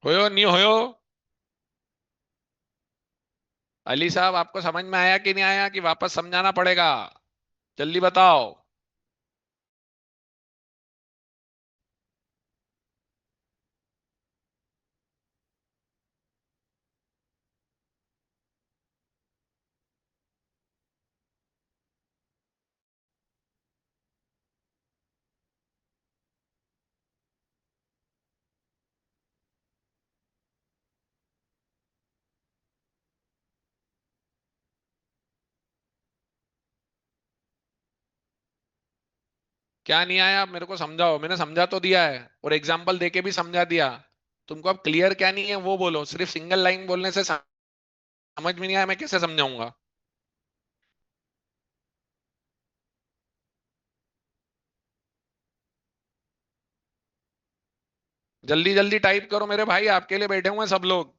होयो नहीं होयो। अली साहब, आपको समझ में आया कि नहीं आया कि वापस समझाना पड़ेगा? जल्दी बताओ। क्या नहीं आया? आप मेरे को समझाओ। मैंने समझा तो दिया है और एग्जाम्पल देके भी समझा दिया। तुमको अब क्लियर क्या नहीं है वो बोलो। सिर्फ सिंगल लाइन बोलने से समझ में नहीं आया, मैं कैसे समझाऊंगा? जल्दी जल्दी टाइप करो मेरे भाई, आपके लिए बैठे हुए हैं सब लोग।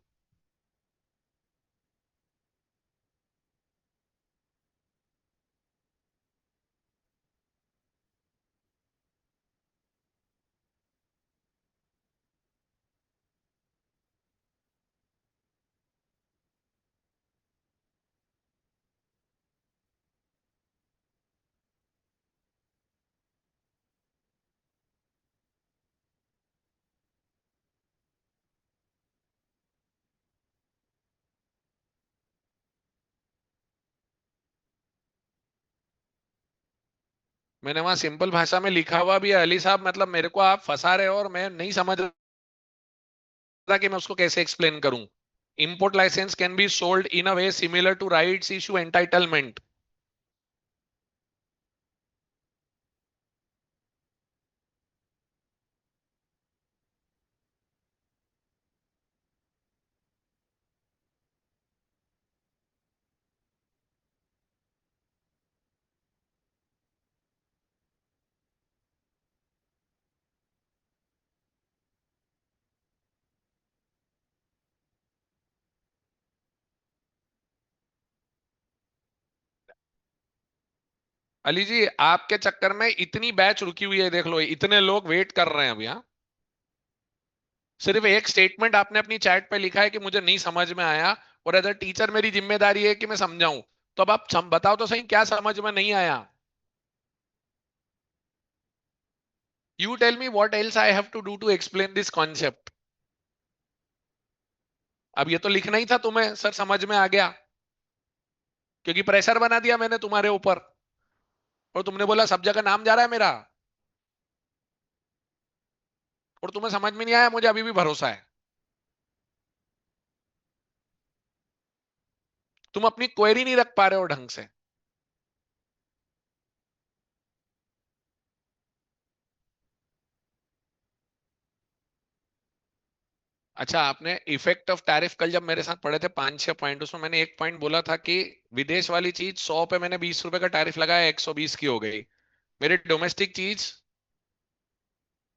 मैंने वहां सिंपल भाषा में लिखा हुआ भी है अली साहब, मतलब मेरे को आप फंसा रहे हो और मैं नहीं समझ रहा कि मैं उसको कैसे एक्सप्लेन करूं। Import licence can be sold in a way similar to rights issue entitlement. Ali ji, आपके चक्कर में इतनी बैच रुकी हुई है, देख लो इतने लोग वेट कर रहे हैं अभी। हाँ, सिर्फ एक स्टेटमेंट आपने अपनी चैट पे लिखा है कि मुझे नहीं समझ में आया, और एज अ टीचर मेरी जिम्मेदारी है कि मैं समझाऊं। तो अब आप बताओ तो सही, क्या समझ में नहीं आया? You tell me what else I have to do to explain this concept. अब ये तो लिखना ही था तुम्हें, सर समझ में आ गया, क्योंकि प्रेशर बना दिया मैंने तुम्हारे ऊपर। और तुमने बोला सब जगह नाम जा रहा है मेरा, और तुम्हें समझ में नहीं आया, मुझे अभी भी भरोसा है। तुम अपनी क्वेरी नहीं रख पा रहे हो ढंग से। अच्छा, आपने इफेक्ट ऑफ टैरिफ कल जब मेरे साथ पढ़े थे 5-6 पॉइंट, उसमें मैंने एक पॉइंट बोला था कि विदेश वाली चीज 100 पे मैंने 20 रुपए का टैरिफ लगाया, 120 की हो गई। मेरी डोमेस्टिक चीज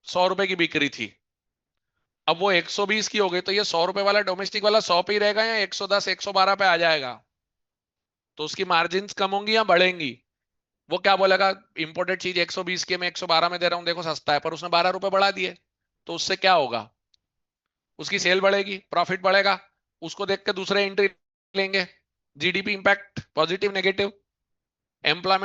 100 रुपए की बिक रही थी, अब वो 120 की हो गई, तो ये 100 रुपए वाला डोमेस्टिक वाला 100 पे ही रहेगा या 110 112 पे आ जाएगा? तो उसकी मार्जिन कम होंगी या बढ़ेंगी? वो क्या बोलेगा, इंपोर्टेड चीज 120 की मैं 112 में दे रहा हूँ, देखो सस्ता है, पर उसने 12 रुपए बढ़ा दिए। तो उससे क्या होगा? उसकी सेल बढ़ेगी, प्रॉफिट बढ़ेगा, उसको देख के दूसरे एंट्री लेंगे। GDP impact positive negative, employment